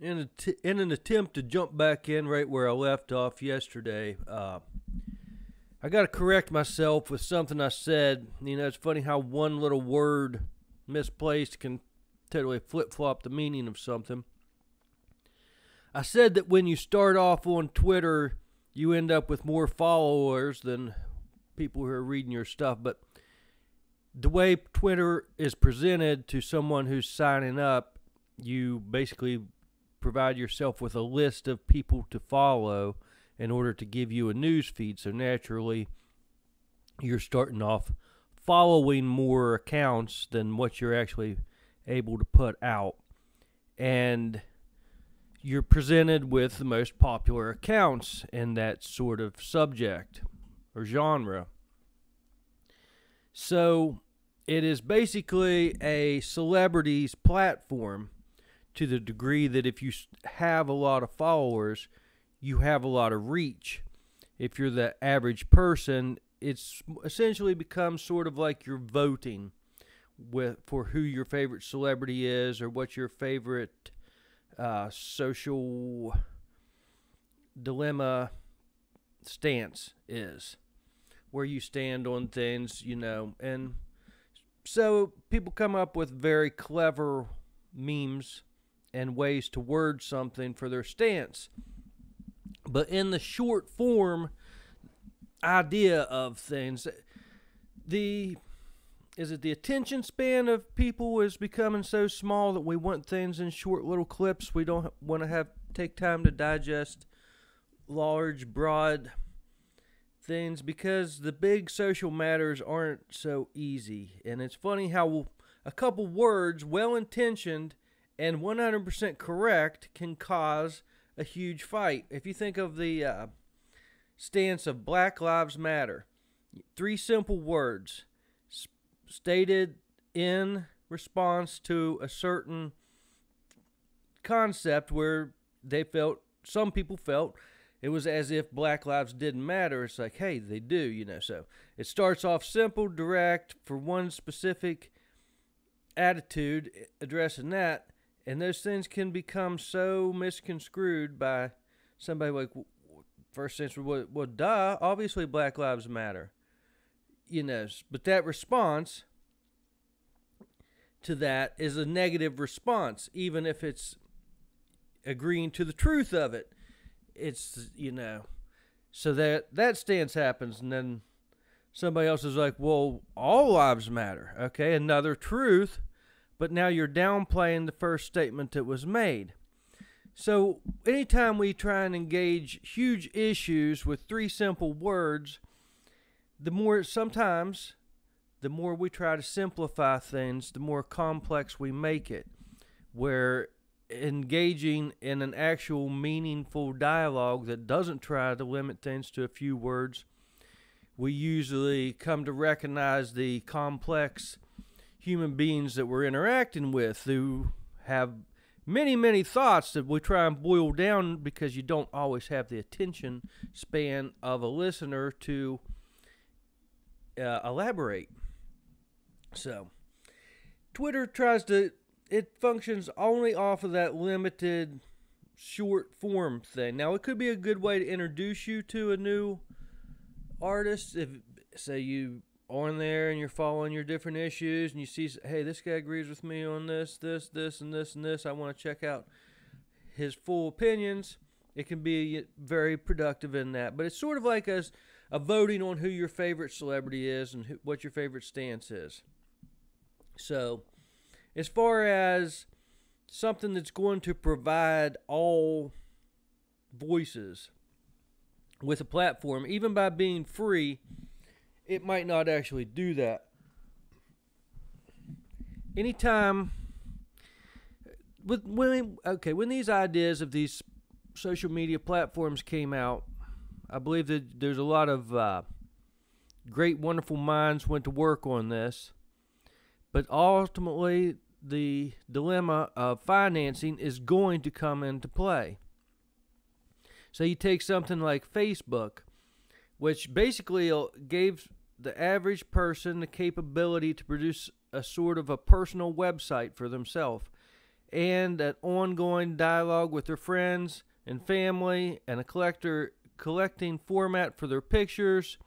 In an attempt to jump back in right where I left off yesterday, I got to correct myself with something I said. You know, it's funny how one little word misplaced can totally flip-flop the meaning of something. I said that when you start off on Twitter, you end up with more followers than people who are reading your stuff. But the way Twitter is presented to someone who's signing up, you basically provide yourself with a list of people to follow in order to give you a news feed. So naturally, you're starting off following more accounts than what you're actually able to put out. And you're presented with the most popular accounts in that sort of subject or genre. So it is basically a celebrity's platform, to the degree that if you have a lot of followers, you have a lot of reach. If you're the average person, it's essentially becomes sort of like you're voting for who your favorite celebrity is, or what your favorite social dilemma stance is, where you stand on things, you know. And so people come up with very clever memes and ways to word something for their stance. But in the short form idea of things, the attention span of people is becoming so small that we want things in short little clips. We don't want to take time to digest large, broad things, because the big social matters aren't so easy. And it's funny how a couple words, well-intentioned and 100% correct, can cause a huge fight. If you think of the stance of Black Lives Matter, 3 simple words stated in response to a certain concept where some people felt it was as if Black lives didn't matter. It's like, hey, they do, you know. So it starts off simple, direct, for one specific attitude, addressing that. And those things can become so misconstrued by somebody like, first sense, well, duh, obviously Black Lives Matter. You know, but that response to that is a negative response, even if it's agreeing to the truth of it. It's, you know, so that stance happens, and then somebody else is like, well, all lives matter. Okay, another truth. But now you're downplaying the first statement that was made. So anytime we try and engage huge issues with 3 simple words, the more we try to simplify things, the more complex we make it. Where engaging in an actual meaningful dialogue that doesn't try to limit things to a few words, we usually come to recognize the complex human beings that we're interacting with, who have many, many thoughts that we try and boil down, because you don't always have the attention span of a listener to elaborate. So Twitter it functions only off of that limited short form thing. Now, it could be a good way to introduce you to a new artist. If, say, you on there and you're following your different issues, and you see, hey, this guy agrees with me on this, and this. I want to check out his full opinions. It can be very productive in that. But it's sort of like a voting on who your favorite celebrity is and what your favorite stance is. So, as far as something that's going to provide all voices with a platform, even by being free, it might not actually do that. Anytime, when these ideas of these social media platforms came out, I believe that there's a lot of great, wonderful minds went to work on this. But ultimately, the dilemma of financing is going to come into play. So you take something like Facebook, which basically gave the average person the capability to produce a sort of a personal website for themselves. and an ongoing dialogue with their friends and family, and a collecting format for their pictures,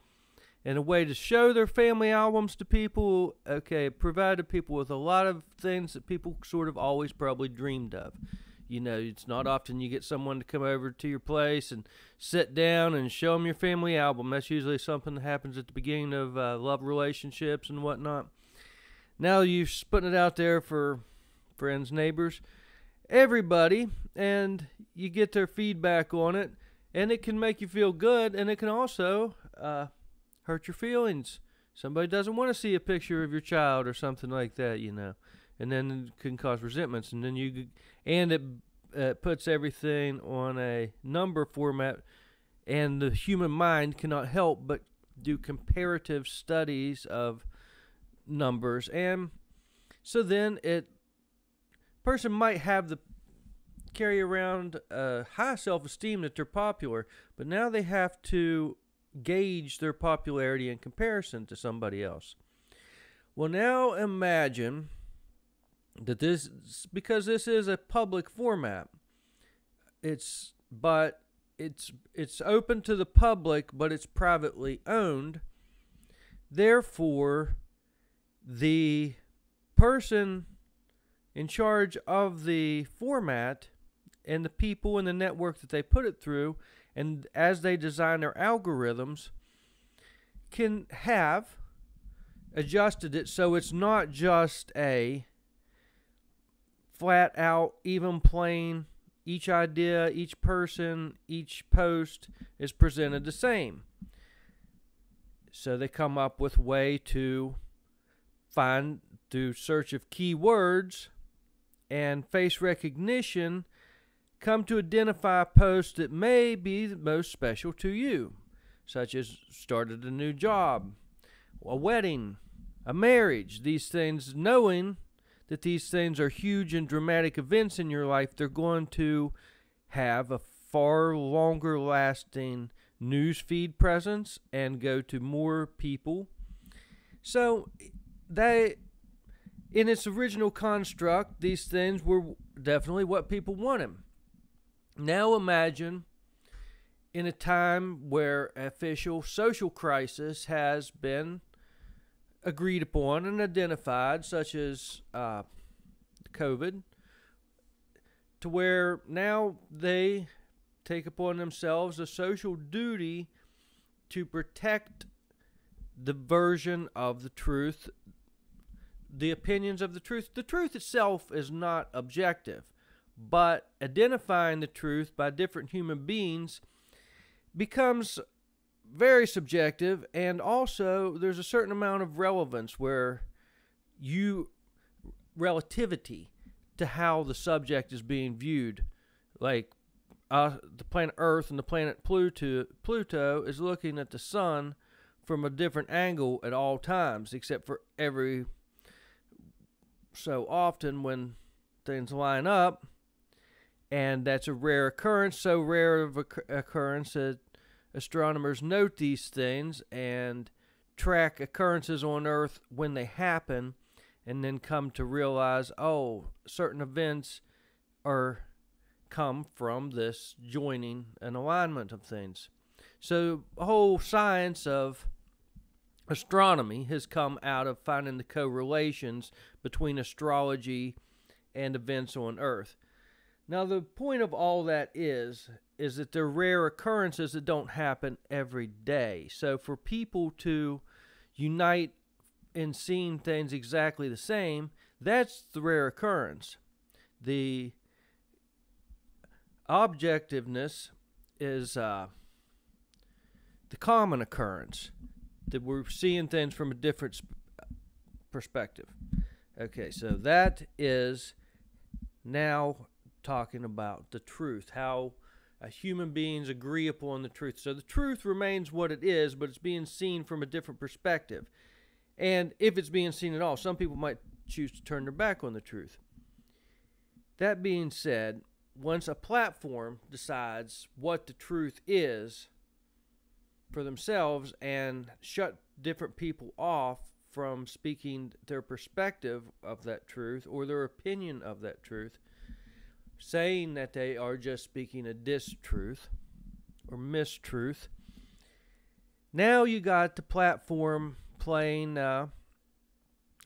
and a way to show their family albums to people. Okay, it provided people with a lot of things that people sort of always probably dreamed of. You know, it's not often you get someone to come over to your place and sit down and show them your family album. That's usually something that happens at the beginning of love relationships and whatnot. Now you're putting it out there for friends, neighbors, everybody, and you get their feedback on it, and it can make you feel good, and it can also hurt your feelings. Somebody doesn't want to see a picture of your child or something like that, you know, and then it can cause resentments, and then it puts everything on a number format, and the human mind cannot help but do comparative studies of numbers, and so then person might carry around a high self-esteem that they're popular, but now they have to gauge their popularity in comparison to somebody else. Well, now imagine that because this is a public format, it's open to the public, but it's privately owned. Therefore, the person in charge of the format and the people in the network that they put it through, and as they design their algorithms, can have adjusted it so it's not just a flat out, even plain, each idea, each person, each post is presented the same. So they come up with a way to find, through search of keywords and face recognition, come to identify posts that may be the most special to you, such as started a new job, a wedding, a marriage. These things, knowing that these things are huge and dramatic events in your life, they're going to have a far longer lasting news feed presence and go to more people. So in its original construct, these things were definitely what people wanted. Now imagine in a time where official social crisis has been agreed upon and identified, such as COVID, to where now they take upon themselves a social duty to protect the version of the truth, the opinions of the truth. The truth itself is not objective, but identifying the truth by different human beings becomes very subjective, and also there's a certain amount of relevance where relativity to how the subject is being viewed. Like the planet Earth and the planet Pluto is looking at the sun from a different angle at all times, except for every so often when things line up, and that's a rare occurrence, so rare of occurrence that astronomers note these things and track occurrences on Earth when they happen, and then come to realize, oh, certain events come from this joining and alignment of things. So the whole science of astronomy has come out of finding the correlations between astrology and events on Earth. Now, the point of all that is that they're rare occurrences that don't happen every day. So for people to unite in seeing things exactly the same, that's the rare occurrence. The objectiveness is the common occurrence, that we're seeing things from a different perspective. Okay, so that is now talking about the truth, how human beings agree upon the truth. So the truth remains what it is, but it's being seen from a different perspective. And if it's being seen at all, some people might choose to turn their back on the truth. That being said, once a platform decides what the truth is for themselves and shut different people off from speaking their perspective of that truth or their opinion of that truth, saying that they are just speaking a distruth or mistruth. Now you got the platform playing out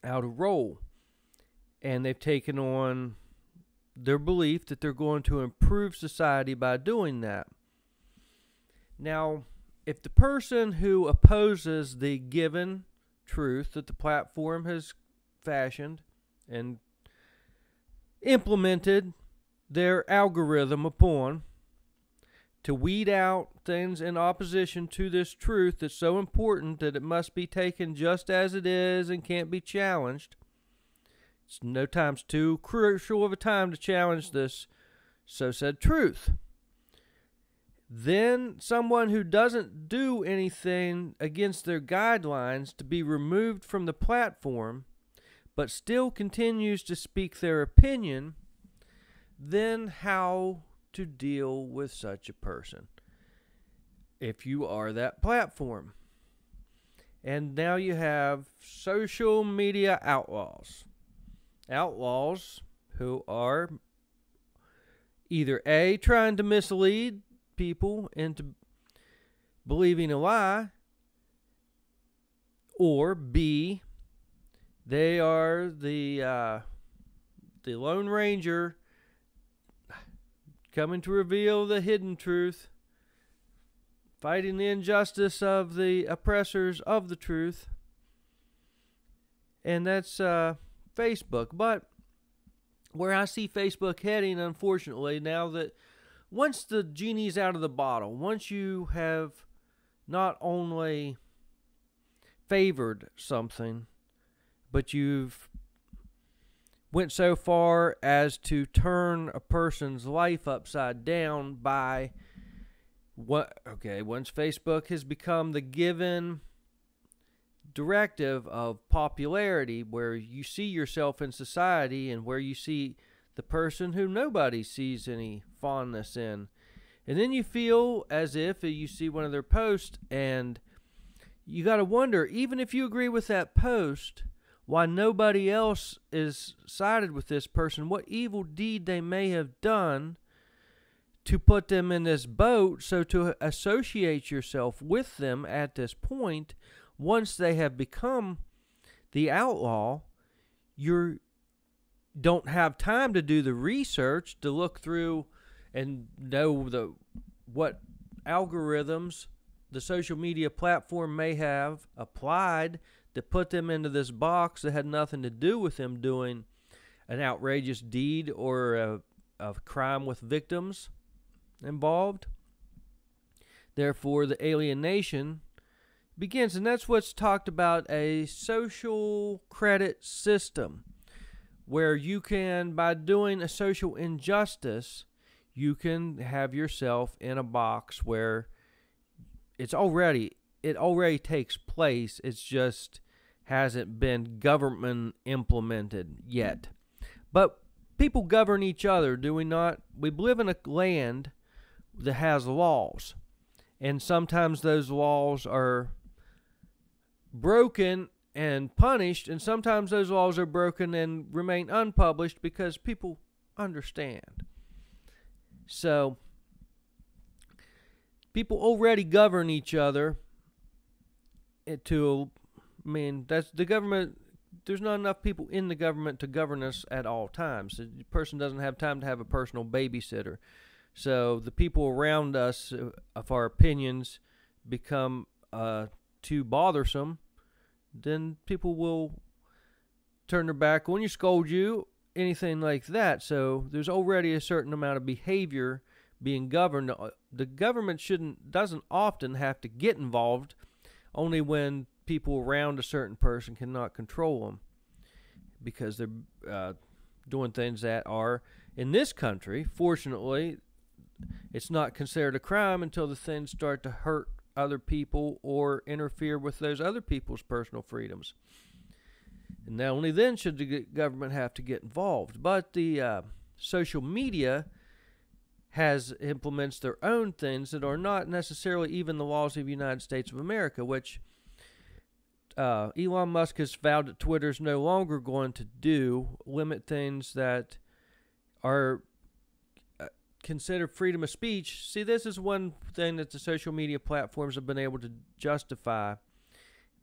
a role, and they've taken on their belief that they're going to improve society by doing that. Now, if the person who opposes the given truth that the platform has fashioned and implemented their algorithm upon to weed out things in opposition to this truth that's so important that it must be taken just as it is and can't be challenged. It's no time's too crucial of a time to challenge this so said truth. Then someone who doesn't do anything against their guidelines to be removed from the platform but still continues to speak their opinion, then how to deal with such a person if you are that platform. And now you have social media outlaws. Outlaws who are either A, trying to mislead people into believing a lie, or B, they are the Lone Ranger coming to reveal the hidden truth, fighting the injustice of the oppressors of the truth. And that's Facebook. But where I see Facebook heading, unfortunately, now that once the genie's out of the bottle, once you have not only favored something, but you've went so far as to turn a person's life upside down by once Facebook has become the given directive of popularity, where you see yourself in society and where you see the person who nobody sees any fondness in. And then you feel as if you see one of their posts and you got to wonder, even if you agree with that post, why nobody else is sided with this person, what evil deed they may have done to put them in this boat. So to associate yourself with them at this point, once they have become the outlaw, you don't have time to do the research to look through and know what algorithms the social media platform may have applied to put them into this box that had nothing to do with them doing an outrageous deed or a crime with victims involved. Therefore, the alienation begins, and that's what's talked about, a social credit system, where you can, by doing a social injustice, you can have yourself in a box where it already takes place. It's just hasn't been government implemented yet. But people govern each other, do we not? We live in a land that has laws, and sometimes those laws are broken and punished, and sometimes those laws are broken and remain unpublished because people understand. So people already govern each other that's the government. There's not enough people in the government to govern us at all times. The person doesn't have time to have a personal babysitter. So the people around us, if our opinions become too bothersome, then people will turn their back on you, scold you, anything like that. So there's already a certain amount of behavior being governed. The government doesn't often have to get involved, only when people around a certain person cannot control them, because they're doing things that are, in this country, fortunately, it's not considered a crime until the things start to hurt other people or interfere with those other people's personal freedoms. And now only then should the government have to get involved. But the social media implements their own things that are not necessarily even the laws of the United States of America, which Elon Musk has vowed that Twitter is no longer going to limit things that are consider freedom of speech. See, this is one thing that the social media platforms have been able to justify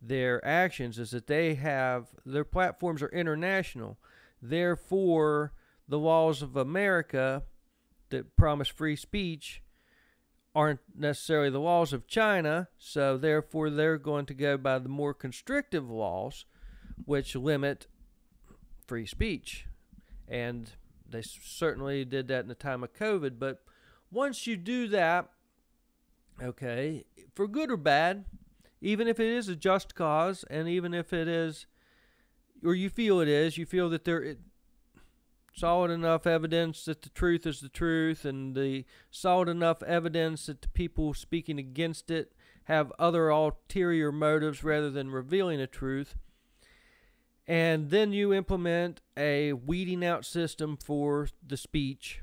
their actions, is that their platforms are international. Therefore, the laws of America that promise free speech aren't necessarily the laws of China, so therefore they're going to go by the more constrictive laws, which limit free speech. And they certainly did that in the time of COVID. But once you do that, okay, for good or bad, even if it is a just cause, and even if it is, or you feel that there solid enough evidence that the truth is the truth, and the solid enough evidence that the people speaking against it have other ulterior motives rather than revealing the truth, and then you implement a weeding out system for the speech.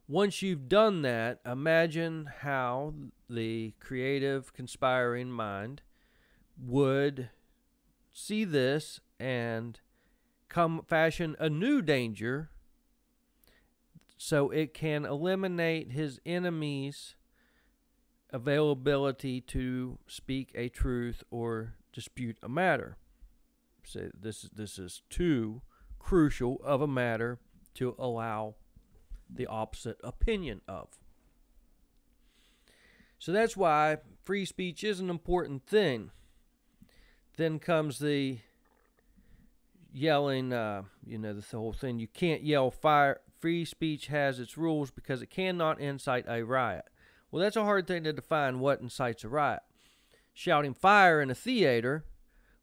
Once you've done that, imagine how the creative, conspiring mind would see this and fashion a new danger so it can eliminate his enemy's availability to speak a truth or dispute a matter. So this is too crucial of a matter to allow the opposite opinion of. So that's why free speech is an important thing. Then comes the yelling, the whole thing. You can't yell fire. Free speech has its rules because it cannot incite a riot. Well, that's a hard thing to define, what incites a riot. Shouting fire in a theater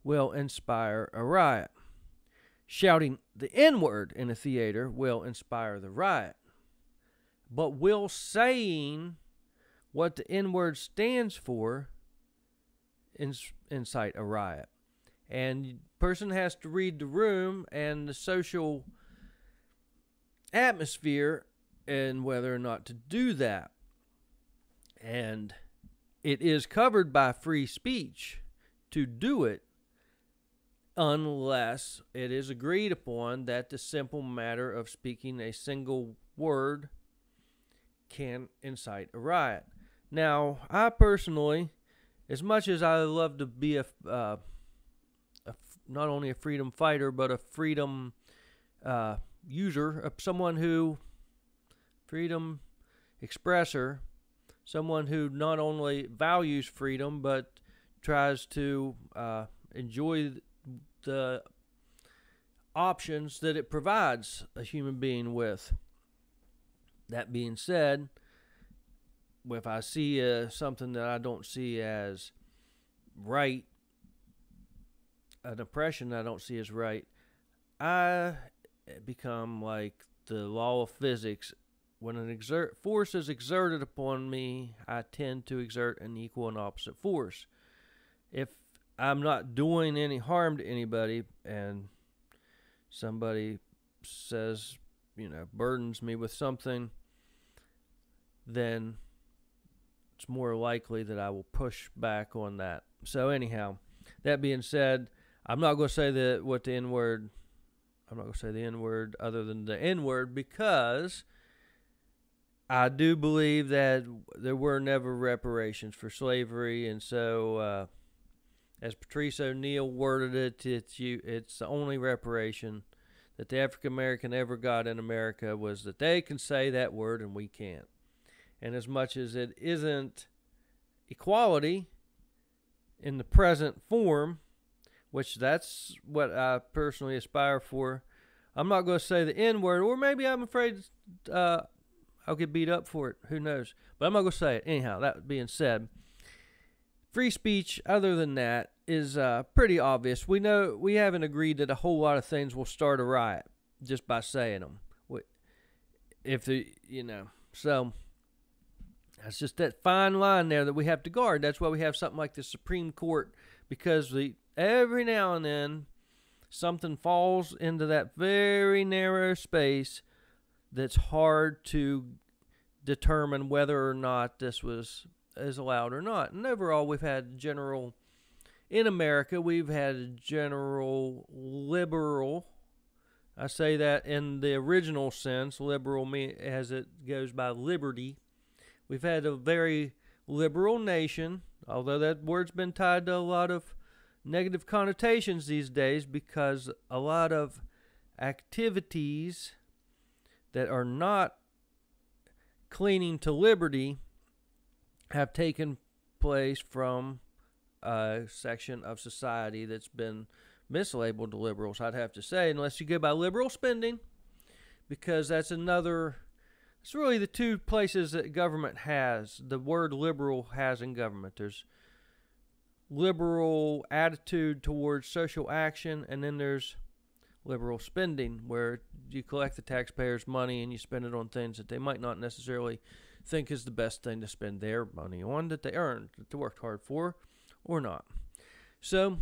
will inspire a riot. Shouting the N-word in a theater will inspire the riot. But will saying what the N-word stands for incite a riot? And the person has to read the room and the social atmosphere and whether or not to do that. And it is covered by free speech to do it, unless it is agreed upon that the simple matter of speaking a single word can incite a riot. Now, I personally, as much as I love to be not only a freedom fighter, but a freedom user, someone who, freedom expresser, someone who not only values freedom, but tries to enjoy the options that it provides a human being with. That being said, if I see something that I don't see as right, an oppression I don't see as right, I become like the law of physics. When an force is exerted upon me, I tend to exert an equal and opposite force. If I'm not doing any harm to anybody and somebody says, burdens me with something, then it's more likely that I will push back on that. So anyhow, that being said, I'm not going to say I'm not going to say the N-word other than the N-word, because I do believe that there were never reparations for slavery, and so as Patrice O'Neill worded it, it's the only reparation that the African American ever got in America was that they can say that word and we can't. And as much as it isn't equality in the present form, which that's what I personally aspire for, I'm not going to say the N-word, or maybe I'm afraid I'll get beat up for it. Who knows? But I'm not going to say it. Anyhow, that being said, free speech, other than that, is pretty obvious. We know we haven't agreed that a whole lot of things will start a riot just by saying them. So that's just that fine line there that we have to guard. That's why we have something like the Supreme Court, because every now and then something falls into that very narrow space that's hard to determine whether or not this is allowed or not. And overall, in America, we've had general liberal I say that in the original sense. Liberal, as it goes by liberty. We've had a very liberal nation, although that word's been tied to a lot of negative connotations these days because a lot of activities that are not clinging to liberty have taken place from a section of society that's been mislabeled to liberals, I'd have to say, unless you go by liberal spending, because that's another. It's really the two places that government has, the word liberal has in government. There's liberal attitude towards social action, and then there's liberal spending, where you collect the taxpayers' money and you spend it on things that they might not necessarily think is the best thing to spend their money on, that they earned, that they worked hard for, or not. So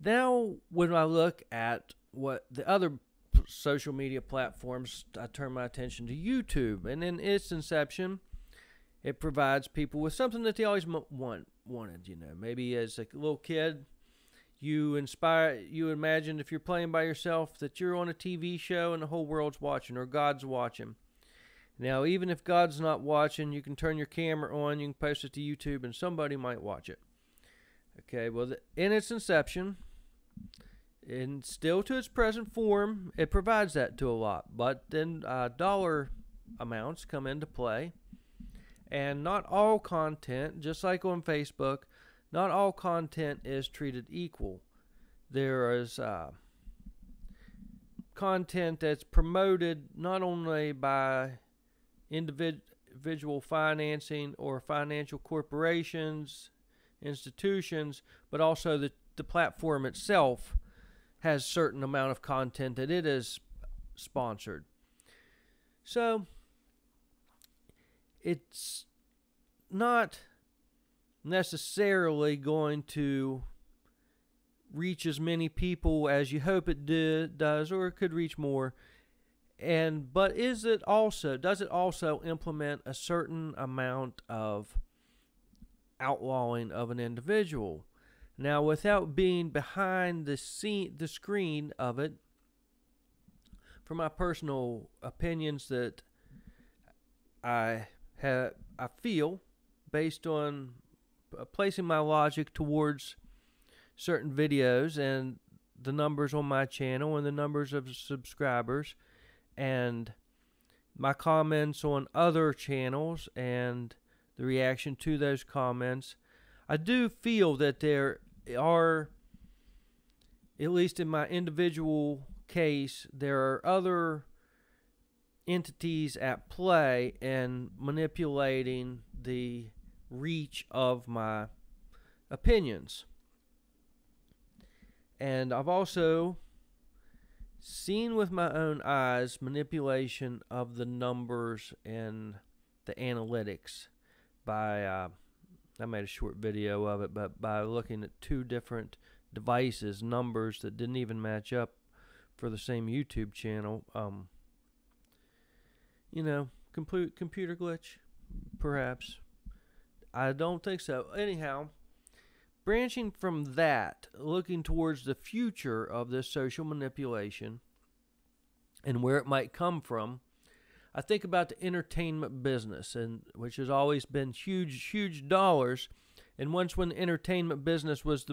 now when I look at what the other social media platforms, I turn my attention to YouTube. And in its inception, it provides people with something that they always wanted. Maybe as a little kid, you imagine if you're playing by yourself that you're on a TV show and the whole world's watching, or God's watching. Now, even if God's not watching, you can turn your camera on, you can post it to YouTube, and somebody might watch it. Okay, well, in its inception, and still to its present form, it provides that to a lot. But then dollar amounts come into play. And not all content, just like on Facebook, not all content is treated equal. There is content that's promoted not only by individual financing or financial corporations, institutions, but also the platform itself has a certain amount of content that it is sponsored. So it's not necessarily going to reach as many people as you hope it does, or it could reach more. But does it also implement a certain amount of outlawing of an individual? Now, without being behind the screen of it, for my personal opinions that I feel, based on placing my logic towards certain videos and the numbers on my channel and the numbers of subscribers and my comments on other channels and the reaction to those comments, I do feel that there are, at least in my individual case, there are other entities at play in manipulating the reach of my opinions. And I've also seen with my own eyes manipulation of the numbers and the analytics by I made a short video of it, but by looking at two different devices, numbers that didn't even match up for the same YouTube channel. Computer glitch, perhaps. I don't think so. Anyhow, branching from that, looking towards the future of this social manipulation and where it might come from, I think about the entertainment business, and which has always been huge dollars. And once, when the entertainment business was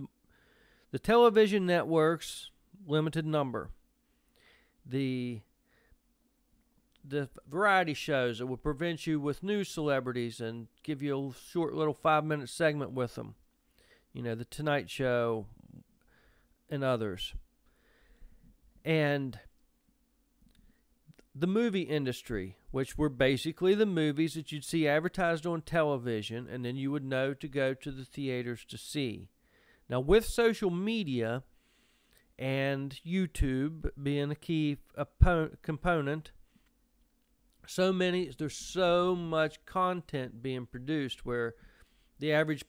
the television networks, limited number, the variety shows that would prevent you with news celebrities and give you a short little 5-minute segment with them, the Tonight Show and others, and the movie industry, which were basically the movies that you'd see advertised on television and then you would know to go to the theaters to see. Now, with social media and YouTube being a key component, there's so much content being produced where the average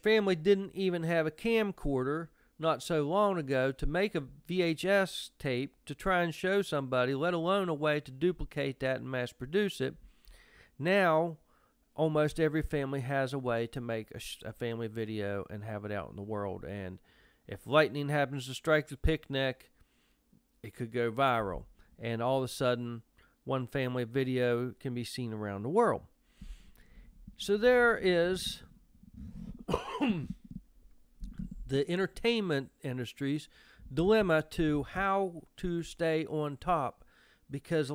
family didn't even have a camcorder not so long ago to make a VHS tape to try and show somebody, let alone a way to duplicate that and mass produce it. Now, almost every family has a way to make a family video and have it out in the world, and If lightning happens to strike the picnic, it could go viral. And all of a sudden, one family video can be seen around the world. So there is the entertainment industry's dilemma to how to stay on top, because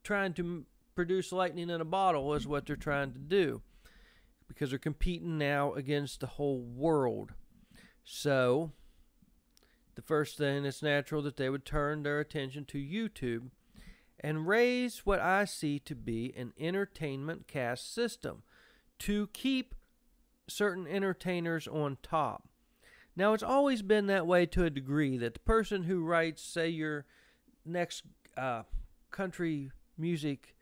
trying to produce lightning in a bottle is what they're trying to do, because they're competing now against the whole world. So the first thing, it's natural that they would turn their attention to YouTube and raise what I see to be an entertainment caste system to keep certain entertainers on top. Now, it's always been that way to a degree, that the person who writes, say, your next country music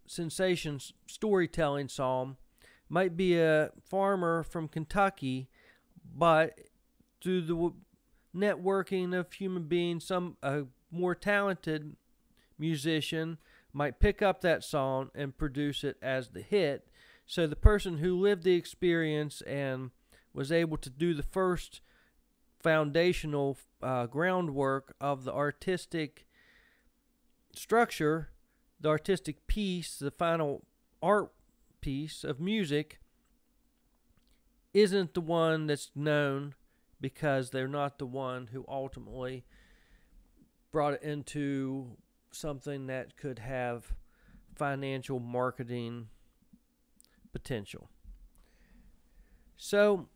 sensation storytelling song might be a farmer from Kentucky, but through the networking of human beings, a more talented musician might pick up that song and produce it as the hit. So the person who lived the experience and was able to do the first foundational groundwork of the artistic structure, the artistic piece, the final art piece of music, isn't the one that's known, because they're not the one who ultimately brought it into something that could have financial marketing potential. So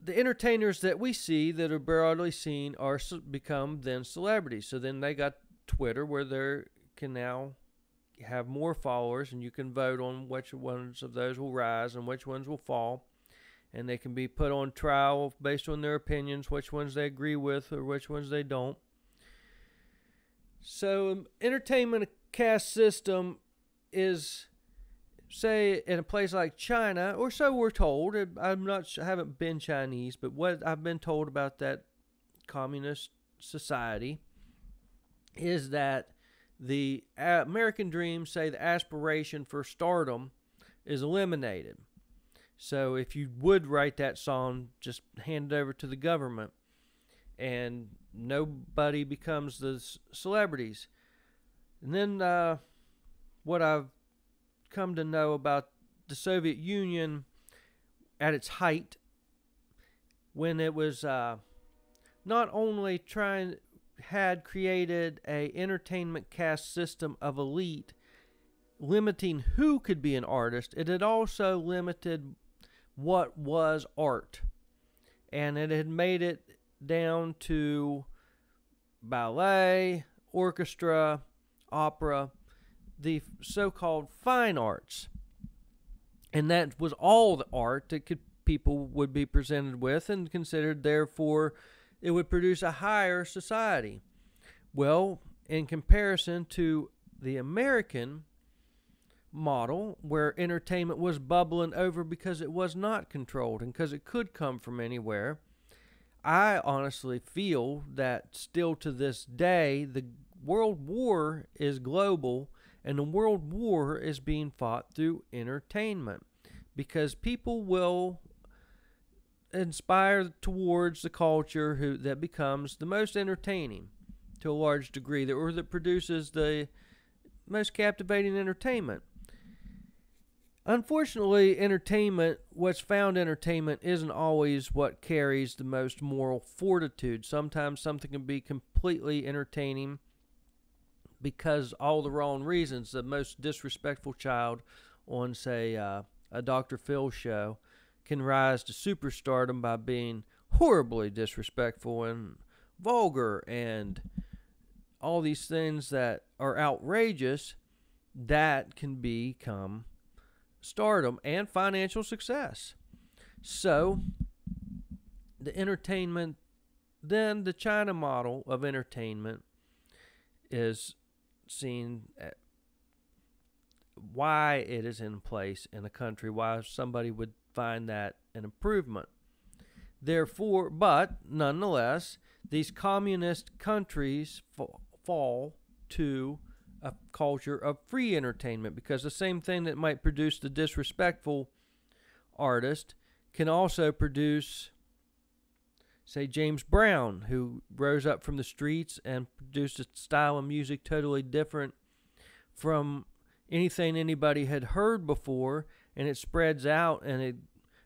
the entertainers that we see that are broadly seen are become then celebrities. So then they got Twitter, where they can now have more followers, and you can vote on which ones of those will rise and which ones will fall. And they can be put on trial based on their opinions, which ones they agree with or which ones they don't. So entertainment caste system is, say, in a place like China, or so we're told. I haven't been Chinese, but what I've been told about that communist society is that the American dream, say the aspiration for stardom, is eliminated. So if you would write that song, just hand it over to the government, and nobody becomes the celebrities. And then what I've come to know about the Soviet Union at its height, when it was not only had created a entertainment caste system of elite, limiting who could be an artist, it had also limited what was art. And it had made it down to ballet, orchestra, opera, the so-called fine arts. And that was all the art that people would be presented with, and considered, therefore, it would produce a higher society. Well, in comparison to the American model, where entertainment was bubbling over because it was not controlled and because it could come from anywhere, I honestly feel that still to this day, the world war is global, and the world war is being fought through entertainment, because people will inspire towards the culture that becomes the most entertaining to a large degree, or that produces the most captivating entertainment. Unfortunately, what's found entertainment isn't always what carries the most moral fortitude. Sometimes something can be completely entertaining because all the wrong reasons. The most disrespectful child on, say, a Dr. Phil show can rise to superstardom by being horribly disrespectful and vulgar and all these things that are outrageous. That can become stardom and financial success. So the China model of entertainment is seen at why it is in place in a country, why somebody would find that an improvement. Therefore, but nonetheless, these communist countries fall to a culture of free entertainment, because the same thing that might produce the disrespectful artist can also produce say, James Brown, who rose up from the streets and produced a style of music totally different from anything anybody had heard before, and it spreads out, and it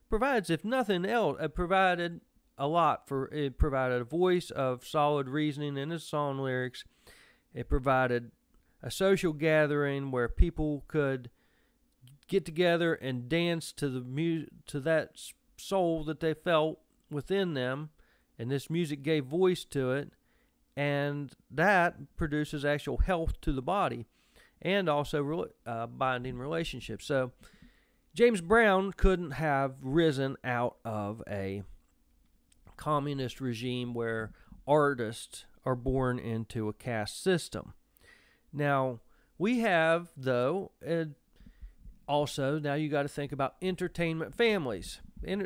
provides, if nothing else, it provided a lot. It provided a voice of solid reasoning in his song lyrics. It provided a social gathering where people could get together and dance to to that soul that they felt within them, and this music gave voice to it, and that produces actual health to the body and also binding relationships. So James Brown couldn't have risen out of a communist regime where artists are born into a caste system. Now, we have, though, also, now you got to think about entertainment families.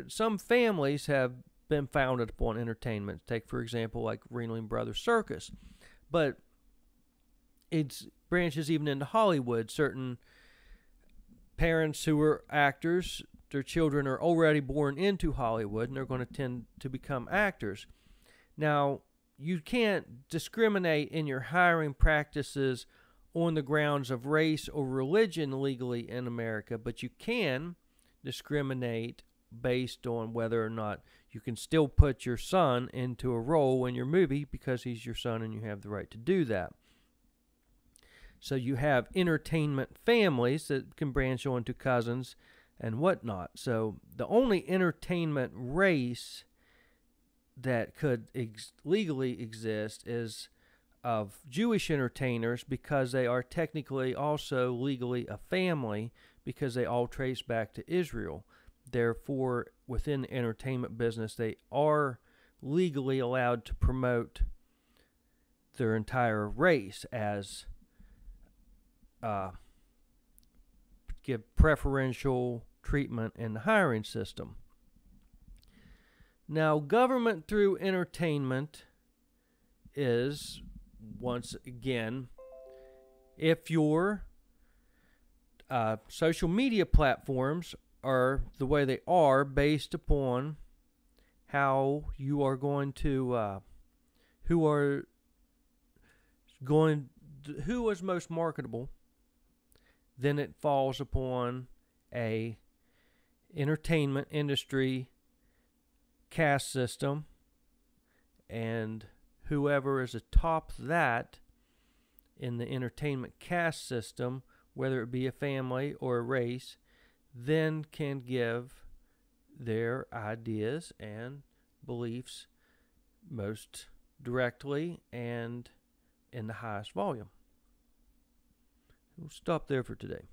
Some families have been founded upon entertainment. Take, for example, like Ringling Brothers Circus. But it's branches even into Hollywood. Certain parents who are actors, their children are already born into Hollywood, and they're going to tend to become actors. Now, you can't discriminate in your hiring practices on the grounds of race or religion legally in America, but you can discriminate based on whether or not you can still put your son into a role in your movie because he's your son and you have the right to do that. So you have entertainment families that can branch on to cousins and whatnot. So the only entertainment race that could legally exist is of Jewish entertainers, because they are technically also legally a family because they all trace back to Israel. Therefore, within the entertainment business, they are legally allowed to promote their entire race as give preferential treatment in the hiring system. Now, government through entertainment is, once again, if your social media platforms are the way they are based upon how you are going to, who is most marketable, then it falls upon a entertainment industry caste system, and whoever is atop that in the entertainment caste system, whether it be a family or a race, then can give their ideas and beliefs most directly and in the highest volume. We'll stop there for today.